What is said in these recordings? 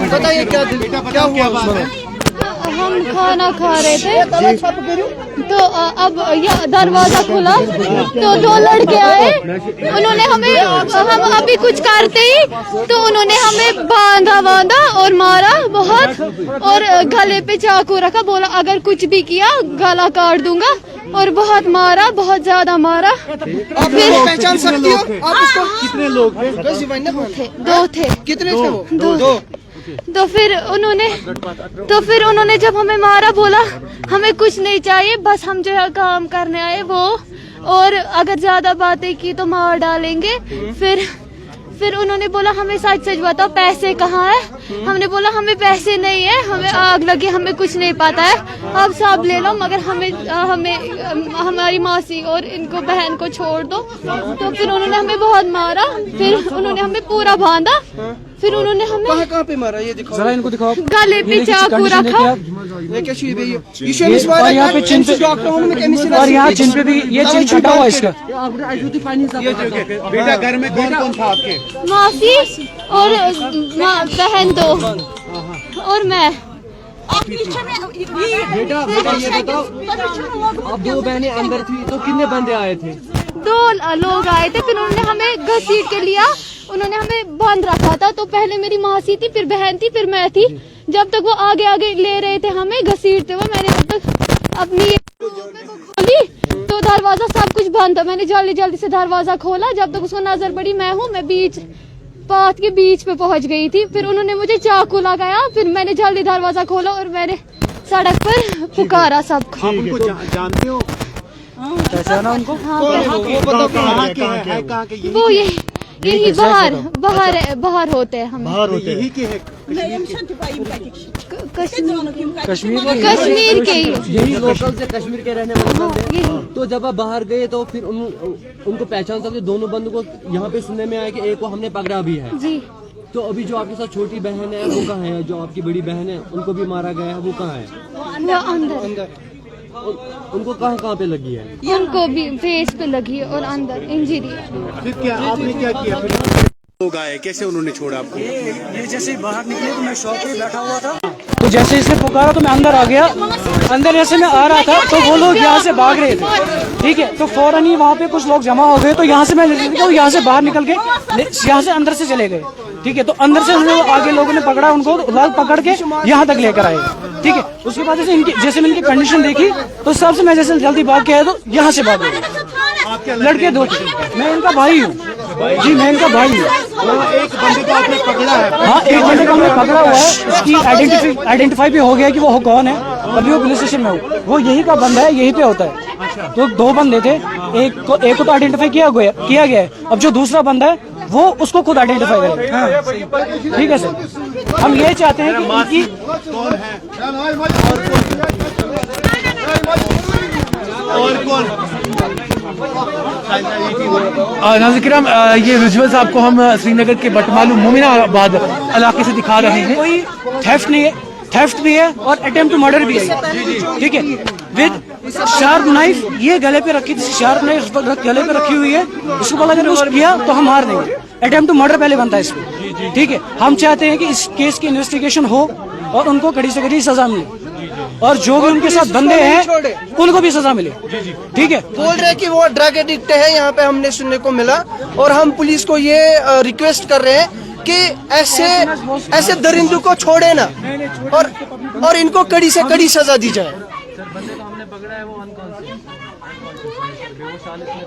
बताइए क्या हुआ? हम खाना खा रहे थे तो अब यह दरवाजा खुला तो दो लड़के आए, उन्होंने हमें, हम अभी कुछ करते ही तो उन्होंने हमें बांधा और मारा बहुत, और गले पे चाकू रखा, बोला अगर कुछ भी किया गला काट दूंगा, और बहुत मारा, बहुत ज्यादा मारा। आप पहचान सकती हो आप इसको? कितने लोग थे? दो थे। कितने थे वो? दो। तो फिर उन्होंने जब हमें मारा, बोला हमें कुछ नहीं चाहिए, बस हम जो है काम करने आए वो, और अगर ज्यादा बातें की तो मार डालेंगे। फिर उन्होंने बोला हमें सच बताओ पैसे कहाँ है? हमने बोला हमें पैसे नहीं है, हमें आग लगी, हमें कुछ नहीं पता है, अब सब ले लो, मगर हमें हमारी मासी और इनको बहन को छोड़ दो। तो फिर उन्होंने हमें बहुत मारा, फिर उन्होंने हमें पूरा बांधा, फिर उन्होंने हमें कहाँ पे मारा? ये दिखाओ, जरा इनको दिखाओ। गले पे चाकू रखा, और यहाँ चिन पे भी ये चिन छुटा हुआ इसका। बेटा घर में कौन कौन था आपके? मासी और बहन दो और मैं। बेटा ये बताओ, अब दो बहनें अंदर थी तो कितने बंदे आए थे? दो लोग आए थे, फिर उन्होंने हमें घसीट के लिया, उन्होंने हमें बंद रखा था। तो पहले मेरी मासी थी, फिर बहन थी, फिर मैं थी। जब तक वो आगे ले रहे थे हमें घसीटते हुए, मैंने जब तक अपनी खोली तो दरवाजा सब कुछ बंद था। मैंने जल्दी से दरवाजा खोला, जब तक उसको नजर पड़ी मैं बीच पाथ के बीच पे पहुंच गई थी। फिर उन्होंने मुझे चाकू लगाया, फिर मैंने जल्दी दरवाजा खोला और मैंने सड़क पर पुकारा सबको। आप उनको जानते हो? पहचाना उनको? वो यही बाहर होते हैं हम। यही के है कश्मीर के यही लोकल से कश्मीर के रहने वाले बंदे हैं। तो जब आप बाहर गए तो फिर उनको पहचान सकते? दोनों बंदों को यहाँ पे सुनने में आया कि एक को हमने पकड़ा भी है जी। तो अभी जो आपके साथ छोटी बहन है वो कहाँ है? जो आपकी बड़ी बहन है उनको भी मारा गया है, वो कहाँ है? वो अंदर। उनको कहाँ पे लगी है? उनको भी फेस पे लगी है और अंदर इंजरी है। फिर क्या आपने क्या किया? फिर लोग आए, कैसे उन्होंने छोड़ा आपको? ये जैसे बाहर निकले तो मैं शॉप पे बैठा हुआ था, तो जैसे इसने पुकारा तो मैं अंदर आ गया। अंदर जैसे मैं आ रहा था तो वो लोग यहाँ से भाग रहे थे, ठीक है। तो फौरन ही वहाँ पे कुछ लोग जमा हो गए, तो यहाँ से मैं यहाँ से बाहर निकल के यहाँ से अंदर से चले गए, ठीक है। तो अंदर से उन्होंने आगे लोगों ने पकड़ा, उनको पकड़ के यहाँ तक लेकर आए, ठीक है। उसके बाद जैसे मैंने इनकी कंडीशन देखी तो सबसे मैं जैसे जल्दी भाग के आया तो यहाँ से भाग गए। लड़के दो थे, मैं इनका भाई हूँ जी, मैं इनका भाई हूँ। एक बंदे को आपने पकड़ा है? हाँ, एक बंदे को हमने पकड़ा हुआ है, उसकी आइडेंटिफाई भी हो गया कि वो कौन है। अभी वो पुलिस स्टेशन में हो, वो यही का बंदा है, यही पे होता है। तो दो बंदे थे, एक को तो आइडेंटिफाई किया गया है। अब जो दूसरा बंदा है वो उसको खुद आइडेंटिफाई करें, ठीक है सर। हम ये चाहते हैं कि उनकी और कौन नाज़िर-ए-किराम, ये विजुअल्स आपको हम श्रीनगर के बटमालू मोमिनाबाद इलाके से दिखा रहे हैं। कोई थेफ्ट भी है और अटेम्प्ट टू मर्डर भी है, ठीक है। विद शार्प नाइफ, ये गले पे रखी थी, शार्प नाइफ गले पे रखी हुई है। इसको बोला अगर उसको किया तो हम मार देंगे। अटेम्प्ट टू मर्डर पहले बनता है इसमें, ठीक है। हम चाहते हैं कि इस केस की इन्वेस्टिगेशन हो और उनको कड़ी से कड़ी सजा मिले। और जो भी उनके साथ बंदे हैं उनको भी सजा मिले, ठीक है। बोल रहे कि वो ड्रग एडिक्ट है, यहाँ पे हमने सुनने को मिला, और हम पुलिस को ये रिक्वेस्ट कर रहे हैं कि ऐसे दरिंदों को छोड़े ना, और इनको कड़ी से कड़ी सजा दी जाए।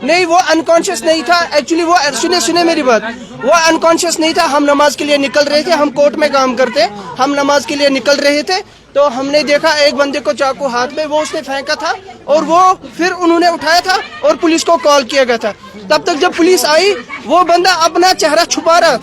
नहीं, वो अनकॉन्शियस नहीं था एक्चुअली, वो सुने मेरी बात, वो अनकॉन्शियस नहीं था। हम नमाज के लिए निकल रहे थे, हम कोर्ट में काम करते, हम नमाज के लिए निकल रहे थे, तो हमने देखा एक बंदे को चाकू हाथ में, वो उसने फेंका था, और वो फिर उन्होंने उठाया था और पुलिस को कॉल किया गया था। तब तक जब पुलिस आई, वो बंदा अपना चेहरा छुपा रहा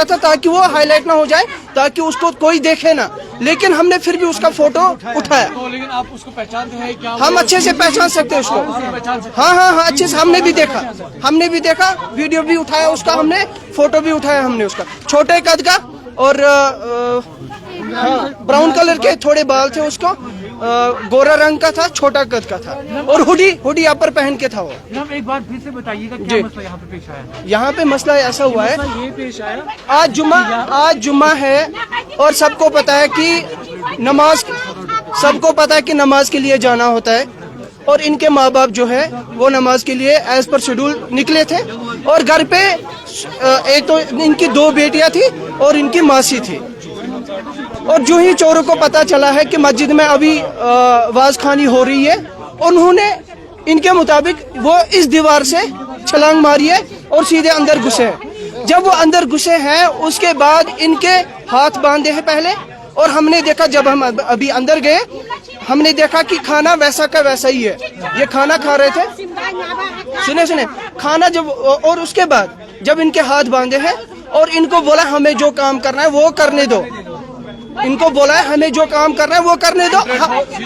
था, ताकि वो हाईलाइट ना हो जाए, ताकि उसको कोई देखे ना, लेकिन हमने फिर भी उसका फोटो उठाया। लेकिन आप उसको पहचानते हैं क्या? हम अच्छे से पहचान सकते हैं उसको, हाँ अच्छे से, हमने भी देखा, वीडियो भी उठाया उसका, हमने फोटो भी उठाया हमने उसका, छोटे कद का, और ब्राउन कलर के थोड़े बाल थे उसको, गोरा रंग का था, छोटा कद का था, और हुडी अपर पहन के था वो। जनाब एक बार फिर से बताइएगा क्या मसला यहाँ पे पेश आया? यहाँ पे मसला ऐसा हुआ है, ये पेश आया, आज जुम्मा है, और सबको पता है कि नमाज के लिए जाना होता है, और इनके माँ बाप जो है वो नमाज के लिए एज पर शेड्यूल निकले थे, और घर पे एक तो इनकी 2 बेटियां थी और इनकी मासी थी, और जो ही चोरों को पता चला है कि मस्जिद में अभी वाज खानी हो रही है, उन्होंने इनके मुताबिक वो इस दीवार से छलांग मारी है और सीधे अंदर घुसे हैं। जब वो अंदर घुसे हैं, उसके बाद इनके हाथ बांधे हैं पहले, और हमने देखा, जब हम अभी अंदर गए, हमने देखा कि खाना वैसा का वैसा ही है, ये खाना खा रहे थे, सुने खाना जब, और उसके बाद जब इनके हाथ बांधे हैं और इनको बोला हमें जो काम करना है वो करने दो,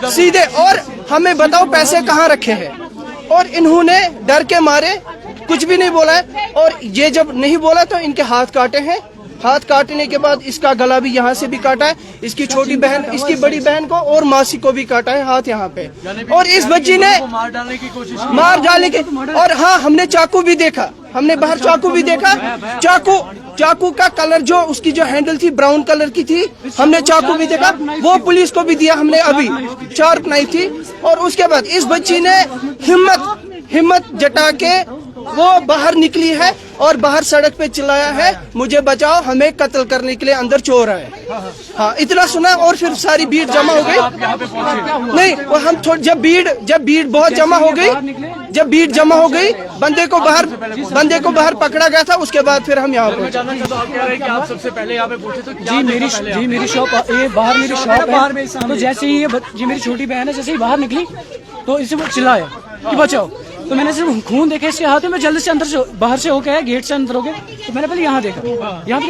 सीधे, और हमें बताओ पैसे कहाँ रखे हैं, और इन्होंने डर के मारे कुछ भी नहीं बोला है, और ये जब नहीं बोला तो इनके हाथ काटे हैं, हाथ काटने के बाद इसका गला भी यहाँ से भी काटा है, इसकी छोटी बहन, इसकी बड़ी बहन को और मासी को भी काटा है हाथ यहाँ पे, और इस बच्ची ने मार डालने की, और हाँ हमने चाकू भी देखा, हमने बाहर चाकू भी देखा, चाकू का कलर जो उसकी जो हैंडल थी ब्राउन कलर की थी, हमने चाकू भी देखा, वो पुलिस को भी दिया हमने, अभी शार्प नाइफ थी, और उसके बाद इस बच्ची ने हिम्मत जटा के वो बाहर निकली है, और बाहर सड़क पे चिल्लाया है मुझे बचाओ, हमें कत्ल करने के लिए अंदर चोर है। हाँ, इतना सुना, और फिर सारी भीड़ जमा हो गई। नहीं, वो हम जब भीड़ बहुत जमा हो गई, बंदे को बाहर पकड़ा गया था, उसके बाद फिर हम यहाँ पहुंचे। आप सबसे पहले यहाँ पे पहुंचे तो जी मेरी शॉप, ये बाहर मेरी शॉप है, तो जैसे ही ये मेरी छोटी बहन है, जैसे ही बाहर निकली तो इसे वो चिल्लाया कि बचाओ, तो मैंने सिर्फ खून देखे इसके हाथ में, मैं जल्दी से अंदर से बाहर से होके गेट से अंदर हो गए, तो मैंने पहले यहाँ देखा,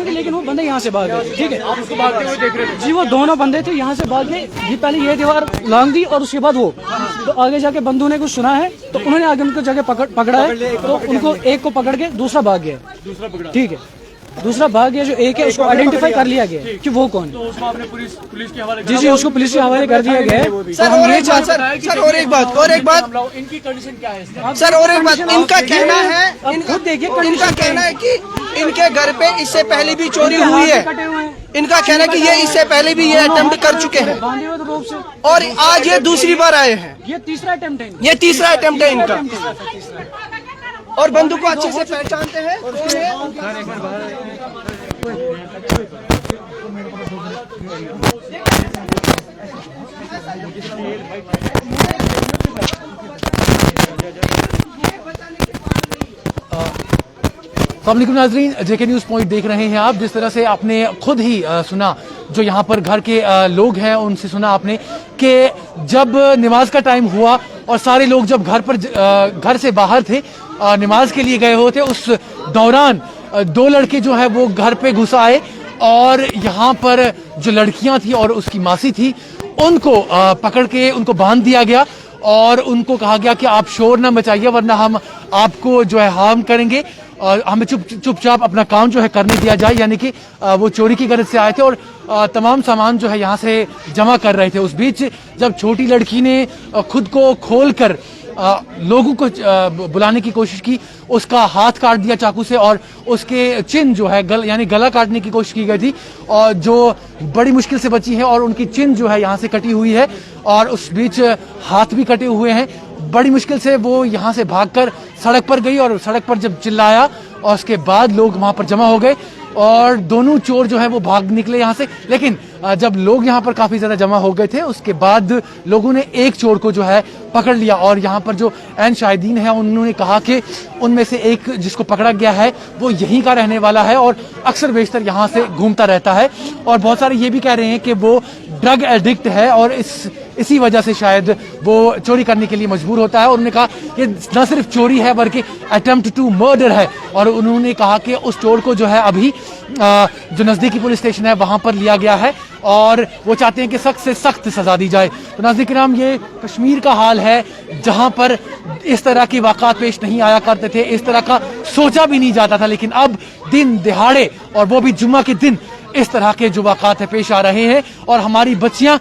लेकिन वो बंदे यहाँ से भाग गए, ठीक है, आप उसको भागते हुए देख रहे थे? जी, वो दोनों बंदे थे, यहाँ से भाग गए, ये पहले ये दीवार लांग दी, और उसके बाद वो, तो आगे जाके बंधु ने कुछ सुना है, तो उन्होंने आगे उनको जगह पकड़ा है, तो उनको एक को पकड़ के दूसरा भाग गया, ठीक है, दूसरा भाग गया, जो एक है उसको आइडेंटिफाई कर लिया गया कि वो कौन है, तो उसको आपने पुलिस के हवाले? जी उसको पुलिस के हवाले कर दिया गया है। सर और एक बात, इनकी कंडीशन क्या है सर, और एक बात, इनका कहना है, खुद देखिए, इनका कहना है कि इनके घर पे इससे पहले भी चोरी हुई है, इनका कहना है कि ये इससे पहले भी ये अटेम्प्ट कर चुके हैं, और आज ये दूसरी बार आए हैं, ये तीसरा अटेम्प्ट है इनका, और बंदूक को अच्छे से पहचानते हैं। अस्सलामुअलैकुम नाज़रीन, जेके न्यूज़ पॉइंट देख रहे हैं आप। जिस तरह से आपने खुद ही सुना, जो यहाँ पर घर के लोग हैं उनसे सुना आपने कि जब नमाज का टाइम हुआ और सारे लोग जब घर से बाहर थे, नमाज के लिए गए हुए थे, उस दौरान 2 लड़के जो है वो घर पे घुस आए, और यहाँ पर जो लड़कियाँ थी और उसकी मासी थी, उनको पकड़ के उनको बांध दिया गया, और उनको कहा गया कि आप शोर ना मचाइए वरना हम आपको जो है हार्म करेंगे, और हमें चुपचाप अपना काम जो है करने दिया जाए। यानी कि वो चोरी की गरज से आए थे और तमाम सामान जो है यहाँ से जमा कर रहे थे। उस बीच जब छोटी लड़की ने खुद को खोलकर लोगों को बुलाने की कोशिश की, उसका हाथ काट दिया चाकू से और उसके चिन जो है यानी गला काटने की कोशिश की गई थी, और जो बड़ी मुश्किल से बची है, और उनकी चिन जो है यहाँ से कटी हुई है और उस बीच हाथ भी कटे हुए हैं। बड़ी मुश्किल से वो यहाँ से भागकर सड़क पर गई और सड़क पर जब चिल्लाया और उसके बाद लोग वहां पर जमा हो गए और दोनों चोर जो है वो भाग निकले यहाँ से। लेकिन जब लोग यहाँ पर काफी ज्यादा जमा हो गए थे उसके बाद लोगों ने एक चोर को जो है पकड़ लिया, और यहाँ पर जो ऐन शाहिदीन है उन्होंने कहा कि उनमें से एक जिसको पकड़ा गया है वो यहीं का रहने वाला है और अक्सर बेशतर यहाँ से घूमता रहता है, और बहुत सारे ये भी कह रहे हैं कि वो ड्रग एडिक्ट है और इसी वजह से शायद वो चोरी करने के लिए मजबूर होता है। और उन्होंने कहा कि न सिर्फ चोरी है बल्कि अटेम्प्ट टू मर्डर है, और उन्होंने कहा कि उस चोर को जो है अभी जो नजदीकी पुलिस स्टेशन है वहां पर लिया गया है और वो चाहते हैं कि सख्त से सख्त सजा दी जाए। तो नाज़रीन किराम, ये कश्मीर का हाल है जहां पर इस तरह की वाक़ात पेश नहीं आया करते थे, इस तरह का सोचा भी नहीं जाता था, लेकिन अब दिन दिहाड़े और वो भी जुम्मा के दिन इस तरह के जो वाक़ात है पेश आ रहे हैं और हमारी बच्चियां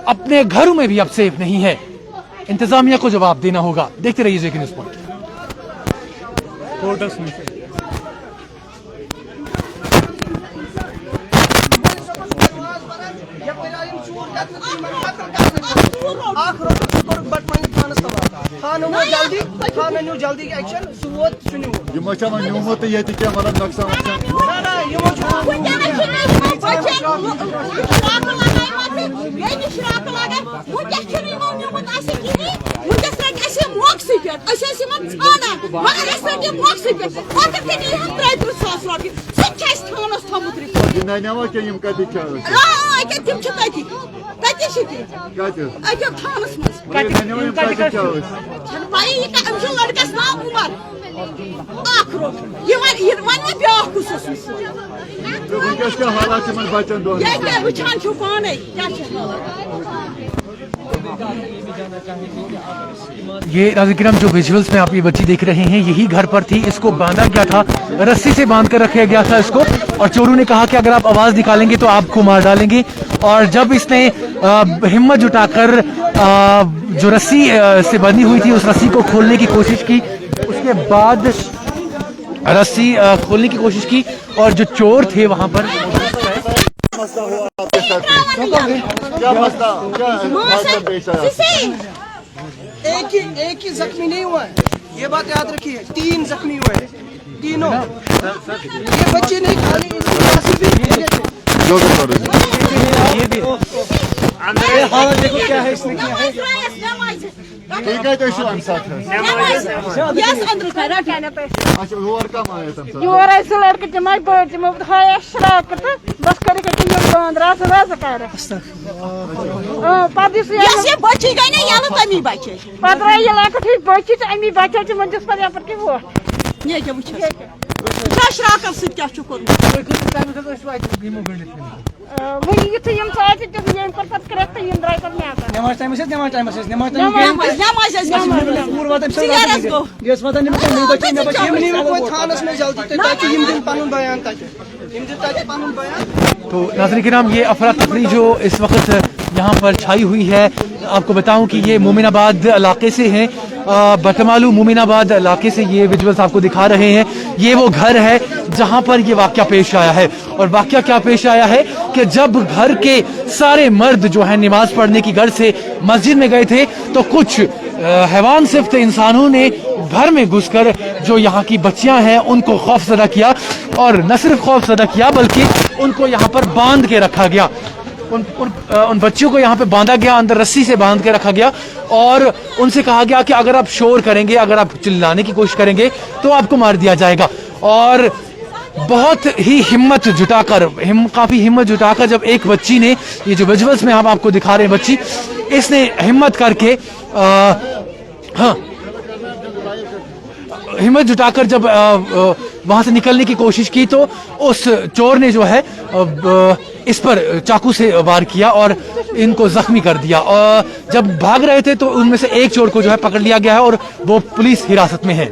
अपने घरों में भी अब सेफ नहीं है। इंतजामिया को जवाब देना होगा। देखते रहिए जेके न्यूज़ पॉइंट। जल्दी एक्शन सुवत सुनियो यमो छ वन न्यूमत ये क्या मतलब नक्शा वक्शा ना यमो लड़कस नाम उमर ये नाज़रीन जो विजुअल्स में आप ये बच्ची देख रहे हैं यही घर पर थी, इसको बांधा गया था, रस्सी से बांध कर रखा गया था इसको, और चोरों ने कहा कि अगर आप आवाज निकालेंगे तो आपको मार डालेंगे। और जब इसने हिम्मत जुटाकर जो रस्सी से बंधी हुई थी उस रस्सी को खोलने की कोशिश की, उसके बाद रस्सी खोलने की कोशिश की और जो चोर थे वहां पर क्या मसला पेश आया? एक ही जख्मी नहीं हुआ है, ये बात याद रखिए, 3 जख्मी हुए हैं, तीनों ये बच्चे नहीं खाली जो भी ये भी देखो क्या है इसने किया है। ठीक है, तो इशू हम साथ है। अच्छा और कम आया तुम योर ऐसे लड़के जमाई बैठ में हाय शराकत बस करे के तुम बंद रास रास कर पादिस ये बच्ची गई नहीं याना तमी बच्चे पदरा ये लाख ठीक बच्ची तमी बच्चे से मंजस पर यहाँ पर की वो ये क्या बुझ क्या शराकत से क्या चुकर वो ये तो यम साथ जब ये पर पत करते ये ड्राइव करने आता नमाज टाइम तो नाज़रीन किराम, ये अफरा तफरी जो इस वक्त यहाँ पर छाई हुई है, आपको बताऊं कि ये मोमिनाबाद इलाके से हैं, बटमालू मोमिनाबाद इलाके से ये विजुअल्स आपको दिखा रहे हैं। ये वो घर है जहाँ पर ये वाक़या पेश आया है, और वाक़या क्या पेश आया है कि जब घर के सारे मर्द जो है नमाज पढ़ने की घर से मस्जिद में गए थे तो कुछ हैवान सिफ्त इंसानों ने घर में घुसकर जो यहाँ की बच्चियां हैं उनको खौफजदा किया, और न सिर्फ खौफजदा किया बल्कि उनको यहाँ पर बांध के रखा गया। उन बच्चियों को यहाँ पे बांधा गया, अंदर रस्सी से बांध के रखा गया और उनसे कहा गया कि अगर आप शोर करेंगे, अगर आप चिल्लाने की कोशिश करेंगे तो आपको मार दिया जाएगा। और बहुत ही हिम्मत जुटाकर काफी हिम्मत जुटाकर जब एक बच्ची ने, ये जो विजुअल्स में हम आपको दिखा रहे हैं बच्ची, इसने हिम्मत करके हिम्मत जुटाकर जब वहां से निकलने की कोशिश की तो उस चोर ने जो है इस पर चाकू से वार किया और इनको जख्मी कर दिया। और जब भाग रहे थे तो उनमें से एक चोर को जो है पकड़ लिया गया है और वो पुलिस हिरासत में है।